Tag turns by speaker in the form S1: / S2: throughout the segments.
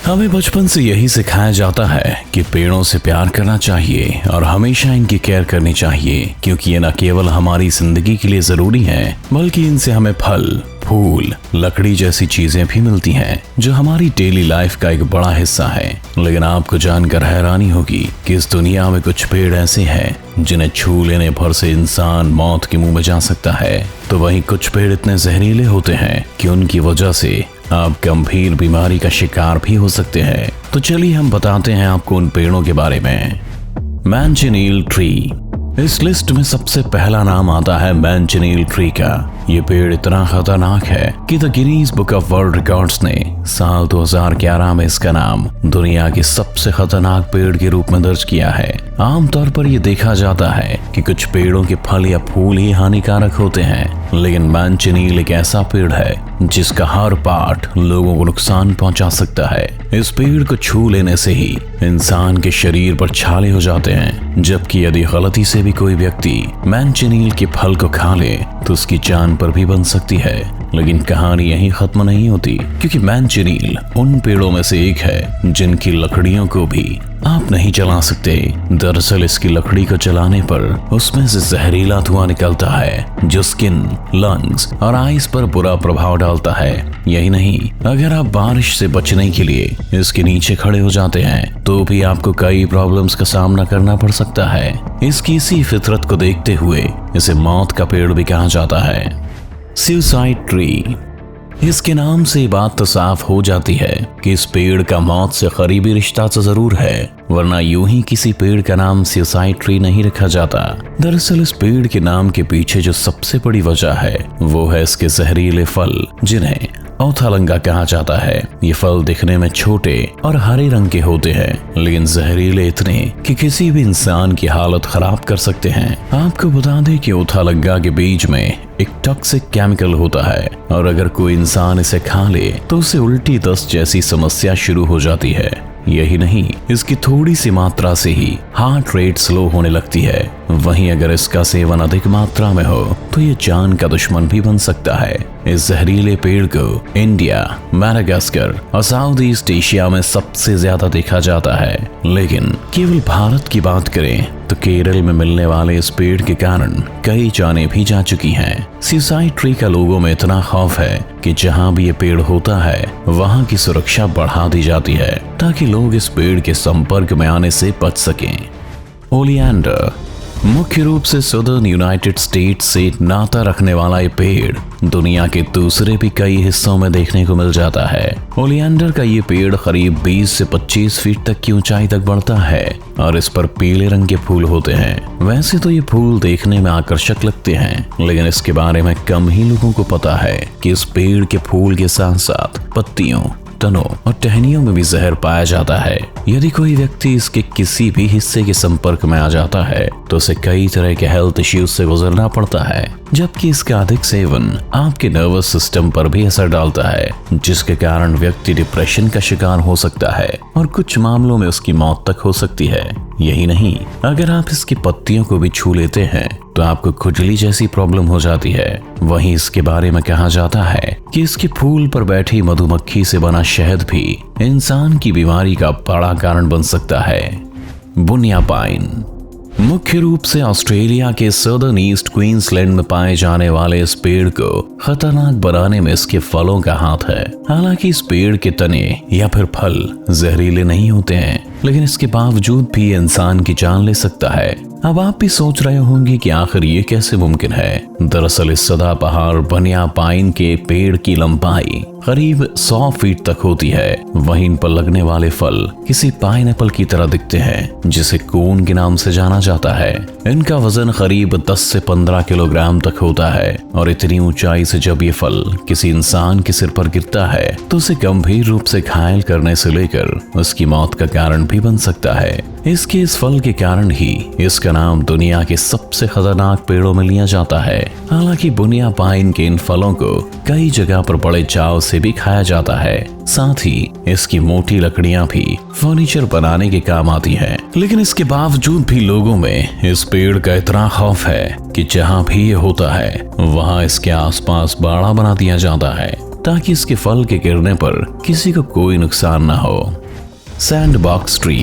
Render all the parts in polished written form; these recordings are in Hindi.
S1: हमें बचपन से यही सिखाया जाता है कि पेड़ों से प्यार करना चाहिए और हमेशा इनकी केयर करनी चाहिए, क्योंकि ये न केवल हमारी जिंदगी के लिए जरूरी हैं, बल्कि इनसे हमें फल, फूल, लकड़ी जैसी चीजें भी मिलती हैं, जो हमारी डेली लाइफ का एक बड़ा हिस्सा है। लेकिन आपको जानकर हैरानी होगी कि इस दुनिया में कुछ पेड़ ऐसे हैं जिन्हें छू लेने पर से इंसान मौत के मुंह में जा सकता है, तो वहीं कुछ पेड़ इतने जहरीले होते हैं कि उनकी वजह से आप गंभीर बीमारी का शिकार भी हो सकते हैं। तो चलिए हम बताते हैं आपको उन पेड़ों के बारे में। मैंचिनील ट्री। इस लिस्ट में सबसे पहला नाम आता है मैंचिनील ट्री का। ये पेड़ इतना खतरनाक है कि the Guinness book of world records ने साल 2011 में इसका नाम दुनिया के सबसे खतरनाक पेड़ के रूप में दर्ज किया है। आमतौर पर यह देखा जाता है कि कुछ पेड़ों के फल या फूल ही हानिकारक होते हैं, लेकिन मैंचिनील एक ऐसा पेड़ है जिसका हर पार्ट लोगों को नुकसान पहुंचा सकता है। इस पेड़ को छू लेने से ही इंसान के शरीर पर छाले हो जाते हैं, जबकि यदि गलती से भी कोई व्यक्ति मैंचिनील के फल को खा ले तो उसकी जान पर भी बन सकती है। लेकिन कहानी यहीं खत्म नहीं होती, क्योंकि मैंचिनील उन पेड़ों में से एक है जिनकी लकड़ियों को भी आप नहीं जला सकते। दरअसल इसकी लकड़ी को जलाने पर उसमें से जहरीला धुआं निकलता है जो स्किन, लंग्स और आईज पर बुरा प्रभाव डालता है। यही नहीं, अगर आप बारिश से बचने के लिए इसके नीचे खड़े हो जाते हैं तो भी आपको कई प्रॉब्लम्स का सामना करना पड़ सकता है। इसकी इसी फितरत को देखते हुए इसे मौत का पेड़ भी कहा जाता है। Suicide tree. इसके नाम से बात तो साफ हो जाती है कि इस पेड़ का मौत से करीबी रिश्ता तो जरूर है, वरना यूं ही किसी पेड़ का नाम सुसाइड ट्री नहीं रखा जाता। दरअसल इस पेड़ के नाम के पीछे जो सबसे बड़ी वजह है वो है इसके जहरीले फल, जिन्हें औथालंगा कहा जाता है। ये फल दिखने में छोटे और हरे रंग के होते हैं, लेकिन जहरीले इतने कि किसी भी इंसान की हालत खराब कर सकते हैं। आपको बता दें कि औथालंगा के बीज में एक टॉक्सिक केमिकल होता है, और अगर कोई इंसान इसे खा ले तो उसे उल्टी दस्त जैसी समस्या शुरू हो जाती है। यही नहीं, इसकी थोड़ी सी मात्रा से ही हार्ट रेट स्लो होने लगती है। वहीं अगर इसका सेवन अधिक मात्रा में हो तो ये जान का दुश्मन भी बन सकता है। इस जहरीले पेड़ को इंडिया, मैडागास्कर और साउथ ईस्ट एशिया में सबसे ज्यादा देखा जाता है, लेकिन केवल भारत की बात करें तो केरल में मिलने वाले इस पेड़ के कारण कई जानें भी जा चुकी हैं। सुसाइड ट्री का लोगों में इतना खौफ है कि जहां भी ये पेड़ होता है वहां की सुरक्षा बढ़ा दी जाती है, ताकि लोग इस पेड़ के संपर्क में आने से बच सकें। ओलियंडर। मुख्य रूप से सदर्न यूनाइटेड स्टेट्स से नाता रखने वाला ये पेड़ दुनिया के दूसरे भी कई हिस्सों में देखने को मिल जाता है। ओलियंडर का ये पेड़ करीब 20 से 25 फीट तक की ऊंचाई तक बढ़ता है और इस पर पीले रंग के फूल होते हैं। वैसे तो ये फूल देखने में आकर्षक लगते हैं, लेकिन इसके बारे में कम ही लोगों को पता है कि इस पेड़ के फूल के साथ साथ पत्तियों, तनों और टहनियों में भी जहर पाया जाता है। यदि कोई व्यक्ति इसके किसी भी हिस्से के संपर्क में आ जाता है तो उसे कई तरह के हेल्थ इश्यूज से गुजरना पड़ता है, जबकि इसका अधिक सेवन आपके नर्वस सिस्टम पर भी असर डालता है, जिसके कारण व्यक्ति डिप्रेशन का शिकार हो सकता है और कुछ मामलों में उसकी मौत तक हो सकती है। यही नहीं, अगर आप इसकी पत्तियों को भी छू लेते हैं तो आपको खुजली जैसी प्रॉब्लम हो जाती है। वहीं इसके बारे में कहा जाता है कि इसके फूल पर बैठी मधुमक्खी से बना शहद भी इंसान की बीमारी का बड़ा कारण बन सकता है। बुनिया पाइन। मुख्य रूप से ऑस्ट्रेलिया के सदर्न ईस्ट क्वींसलैंड में पाए जाने वाले इस पेड़ को खतरनाक बनाने में इसके फलों का हाथ है। हालांकि इस पेड़ के तने या फिर फल जहरीले नहीं होते हैं, लेकिन इसके बावजूद भी इंसान की जान ले सकता है। अब आप भी सोच रहे होंगे कि आखिर ये कैसे मुमकिन है। दरअसल इस सदाबहार बुनिया पाइन के पेड़ की लंबाई करीब 100 फीट तक होती है। वहीं इन पर लगने वाले फल किसी पाइनएप्पल की तरह दिखते हैं, जिसे कोन के नाम से जाना जाता है। इनका वजन करीब 10 से 15 किलोग्राम तक होता है और इतनी ऊंचाई से जब ये फल किसी इंसान के सिर पर गिरता है तो उसे गंभीर रूप से घायल करने से लेकर उसकी मौत का कारण भी बन सकता है। इसके इस फल के कारण ही इसका नाम दुनिया के सबसे खतरनाक पेड़ों में लिया जाता है। हालांकि बुनिया पाइन के इन फलों को कई जगह पर बड़े चाव से भी खाया जाता है। साथ ही इसकी मोटी लकड़ियां भी फर्नीचर बनाने के काम आती हैं। लेकिन इसके बावजूद भी लोगों में इस पेड़ का इतना खौफ है कि जहां भी ये होता है वहां इसके आसपास बाड़ा बना दिया जाता है, ताकि इसके फल के गिरने पर किसी को कोई नुकसान ना हो। Sandbox tree.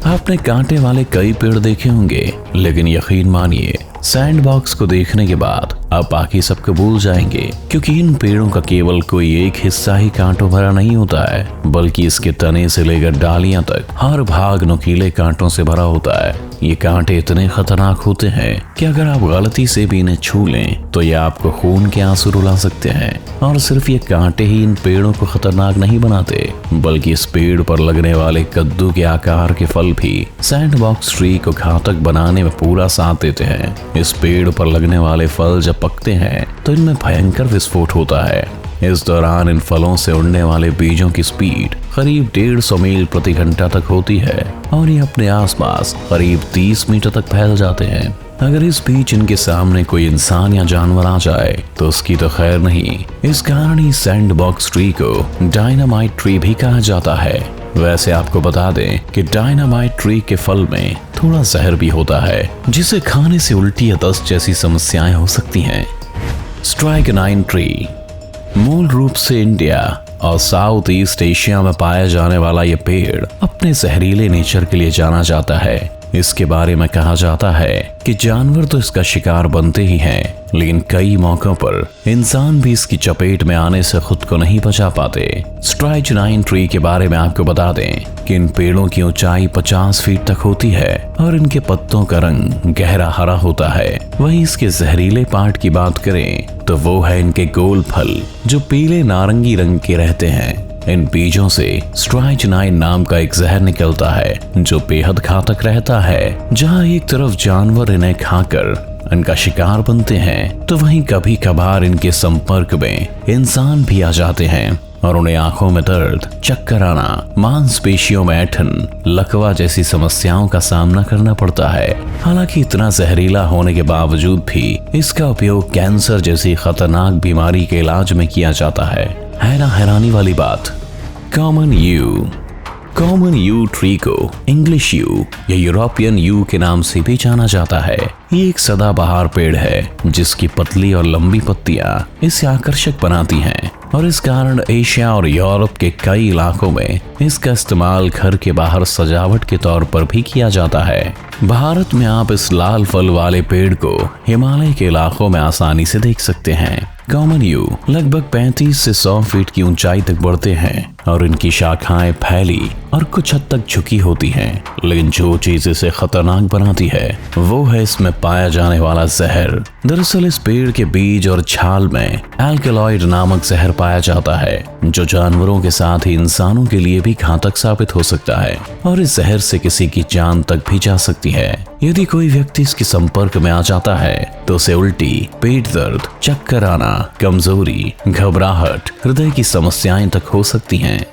S1: आपने कांटे वाले कई पेड़ देखे होंगे, लेकिन यकीन मानिए सैंडबॉक्स को देखने के बाद आप बाकी सबको भूल जाएंगे, क्योंकि इन पेड़ों का केवल कोई एक हिस्सा ही कांटों भरा नहीं होता है, बल्कि इसके तने से लेकर डालियां तक हर भाग नुकीले कांटों से भरा होता है। ये कांटे इतने खतरनाक होते हैं कि अगर आप गलती से भी इन्हें छू लें तो ये आपको खून के आंसू रुला सकते हैं। और सिर्फ ये कांटे ही इन पेड़ों को खतरनाक नहीं बनाते, बल्कि इस पेड़ पर लगने वाले कद्दू के आकार के फल भी सैंडबॉक्स ट्री को घातक बनाने में पूरा साथ देते हैं। इस पेड़ पर लगने वाले फल जब पकते हैं तो इनमें भयंकर विस्फोट होता है। इस दौरान इन फलों से उड़ने वाले बीजों की स्पीड करीब 150 मील प्रति घंटा तक होती है और ये अपने आसपास करीब 30 मीटर तक फैल जाते हैं। अगर इस बीच इनके सामने कोई इंसान या जानवर आ जाए तो उसकी तो खैर नहीं। इस कारण ही सैंडबॉक्स ट्री को डायनामाइट ट्री भी कहा जाता है। वैसे आपको बता दें कि डायनामाइट ट्री के फल में थोड़ा जहर भी होता है, जिसे खाने से उल्टी या दस्त जैसी समस्याएं हो सकती हैं। स्ट्राइकनाइन ट्री। मूल रूप से इंडिया और साउथ ईस्ट एशिया में पाया जाने वाला यह पेड़ अपने जहरीले नेचर के लिए जाना जाता है। इसके बारे में कहा जाता है कि जानवर तो इसका शिकार बनते ही हैं, लेकिन कई मौकों पर इंसान भी इसकी चपेट में आने से खुद को नहीं बचा पाते। स्ट्राइकनाइन ट्री के बारे में आपको बता दें कि इन पेड़ों की ऊंचाई 50 फीट तक होती है और इनके पत्तों का रंग गहरा हरा होता है। वहीं इसके जहरीले पार्ट की बात करें तो वो है इनके गोल फल, जो पीले नारंगी रंग के रहते हैं। इन बीजों से स्ट्राइकनाइन नाम का एक जहर निकलता है, जो बेहद घातक रहता है। जहां एक तरफ जानवर इन्हें खाकर इनका शिकार बनते हैं, तो वहीं कभी कभार इनके संपर्क में इंसान भी आ जाते हैं और उन्हें आंखों में दर्द, चक्कर आना, मांसपेशियों में ऐंठन, लकवा जैसी समस्याओं का सामना करना पड़ता है। हालांकि इतना जहरीला होने के बावजूद भी इसका उपयोग कैंसर जैसी खतरनाक बीमारी के इलाज में किया जाता है ना हैरानी वाली बात। कॉमन यू ट्री को इंग्लिश यू या यूरोपियन यू के नाम से भी जाना जाता है। ये एक सदाबहार पेड़ है जिसकी पतली और लंबी पत्तियां इसे आकर्षक बनाती हैं और इस कारण एशिया और यूरोप के कई इलाकों में इसका इस्तेमाल घर के बाहर सजावट के तौर पर भी किया जाता है। भारत में आप इस लाल फल वाले पेड़ को हिमालय के इलाकों में आसानी से देख सकते हैं। कॉमन यू लगभग 35 से 100 फीट की ऊंचाई तक बढ़ते हैं और इनकी शाखाएं फैली और कुछ हद तक झुकी होती हैं, लेकिन जो चीज इसे खतरनाक बनाती है वो है इसमें पाया जाने वाला जहर। दरअसल इस पेड़ के बीज और छाल में एल्कलॉइड नामक जहर पाया जाता है, जो जानवरों के साथ ही इंसानों के लिए भी घातक साबित हो सकता है और इस जहर से किसी की जान तक भी जा सकती है। यदि कोई व्यक्ति इसके संपर्क में आ जाता है तो उसे उल्टी, पेट दर्द, चक्कर आना, कमजोरी, घबराहट, हृदय की समस्याएं तक हो सकती हैं।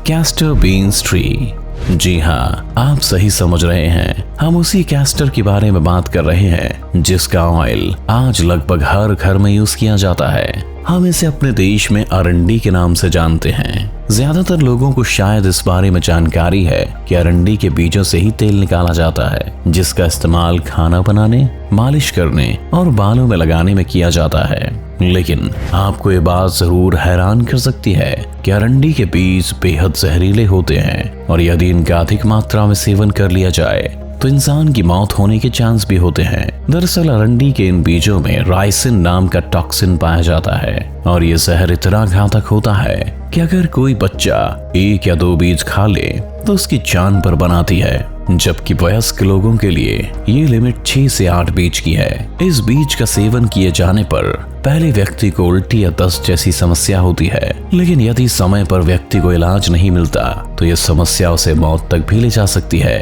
S1: Castor beans tree. जी हाँ, आप सही समझ रहे हैं, हम उसी कैस्टर के बारे में बात कर रहे हैं जिसका ऑयल आज लगभग हर घर में यूज किया जाता है। हम इसे अपने देश में अरंडी के नाम से जानते हैं। ज्यादातर लोगों को शायद इस बारे में जानकारी है कि अरंडी के बीजों से ही तेल निकाला जाता है, जिसका इस्तेमाल खाना बनाने, मालिश करने और बालों में लगाने में किया जाता है। लेकिन आपको ये बात जरूर हैरान कर सकती है कि अरंडी के बीज बेहद जहरीले होते हैं और यदि इनका अधिक मात्रा में सेवन कर लिया जाए तो इंसान की मौत होने के चांस भी होते हैं। दरअसल अरंडी के इन बीजों में राइसिन नाम का टॉक्सिन पाया जाता है और ये जहर इतना घातक होता है कि अगर कोई बच्चा 1 या 2 बीज खा ले तो उसकी जान पर बनाती है, जबकि वयस्क लोगों के लिए ये लिमिट 6 से 8 बीज की है। इस बीज का सेवन किए जाने पर पहले व्यक्ति को उल्टी या दस्त जैसी समस्या होती है, लेकिन यदि समय पर व्यक्ति को इलाज नहीं मिलता तो यह समस्या उसे मौत तक भी ले जा सकती है।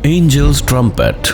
S1: Angels trumpet.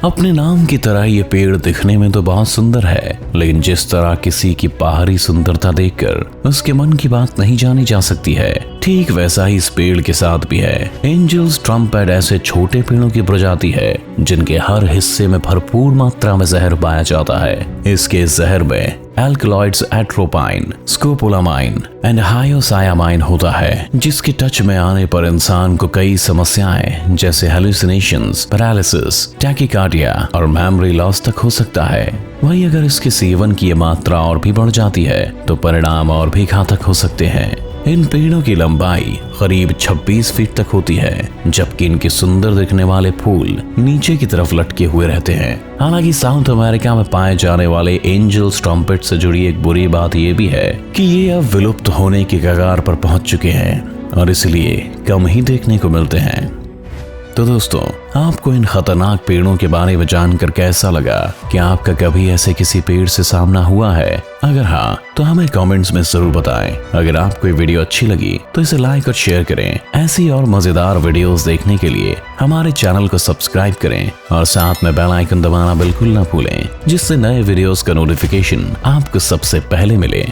S1: अपने नाम की तरह ये पेड़ दिखने में तो बहुत सुंदर है, लेकिन जिस तरह किसी की बाहरी सुंदरता देखकर उसके मन की बात नहीं जानी जा सकती है, ठीक वैसा ही इस पेड़ के साथ भी है। एंजल्स ट्रम्पेट ऐसे छोटे पेड़ों की प्रजाति है जिनके हर हिस्से में भरपूर मात्रा में जहर पाया जाता है। इसके जहर में एल्कलॉइड्स एट्रोपाइन, स्कोपोलामाइन एंड हायोसायामाइन होता है, जिसके टच में आने पर इंसान को कई समस्याएं जैसे हेलुसिनेशंस, पैरालिसिस, टैकीकार्डिया और मेमोरी लॉस तक हो सकता है। वहीं अगर इसके सेवन की मात्रा और भी बढ़ जाती है तो परिणाम और भी घातक हो सकते हैं। इन पेड़ों की लंबाई करीब 26 फीट तक होती है, जबकि इनके सुंदर दिखने वाले फूल नीचे की तरफ लटके हुए रहते हैं। हालांकि साउथ अमेरिका में पाए जाने वाले एंजल्स ट्रम्पेट से जुड़ी एक बुरी बात यह भी है कि ये अब विलुप्त होने की कगार पर पहुंच चुके हैं और इसलिए कम ही देखने को मिलते हैं। तो दोस्तों, आपको इन खतरनाक पेड़ों के बारे में जानकर कैसा लगा? क्या आपका कभी ऐसे किसी पेड़ से सामना हुआ है? अगर हाँ तो हमें कमेंट्स में जरूर बताएं। अगर आपको ये वीडियो अच्छी लगी तो इसे लाइक और शेयर करें। ऐसी और मजेदार वीडियोस देखने के लिए हमारे चैनल को सब्सक्राइब करें और साथ में बेल आइकन दबाना बिल्कुल ना भूलें, जिससे नए वीडियोस का नोटिफिकेशन आपको सबसे पहले मिले।